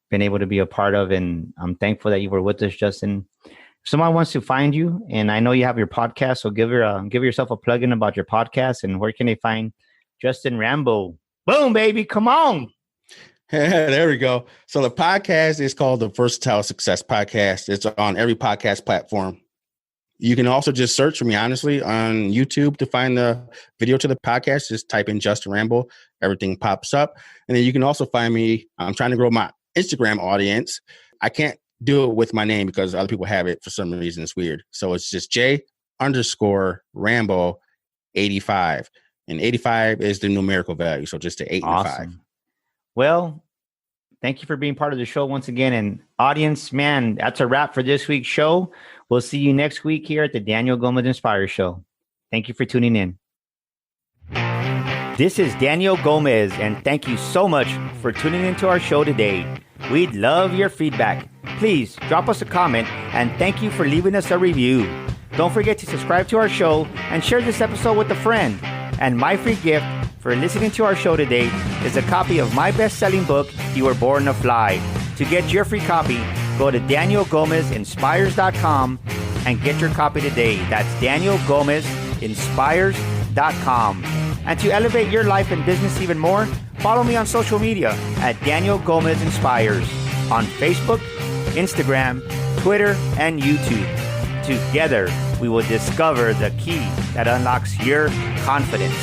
been able to be a part of. And I'm thankful that you were with us, Justin. If someone wants to find you, and I know you have your podcast, so give yourself a plug-in about your podcast, and where can they find Justin Rambo? Boom, baby. Come on. There we go. So the podcast is called the Versatile Success Podcast. It's on every podcast platform. You can also just search for me, honestly, on YouTube to find the video to the podcast. Just type in Justin Rambo. Everything pops up. And then you can also find me. I'm trying to grow my Instagram audience. I can't do it with my name because other people have it for some reason. It's weird. So it's just J_Rambo 85. And 85 is the numerical value. So just the 8 and 5. Well, thank you for being part of the show once again. And audience, man, that's a wrap for this week's show. We'll see you next week here at the Daniel Gomez Inspire Show. Thank you for tuning in. This is Daniel Gomez, and thank you so much for tuning into our show today. We'd love your feedback. Please drop us a comment, and thank you for leaving us a review. Don't forget to subscribe to our show and share this episode with a friend. And my free gift for listening to our show today is a copy of my best-selling book, You Were Born to Fly. To get your free copy, go to DanielGomezInspires.com and get your copy today. That's DanielGomezInspires.com. And to elevate your life and business even more, follow me on social media at Daniel Gomez Inspires on Facebook, Instagram, Twitter, and YouTube. Together, we will discover the key that unlocks your confidence.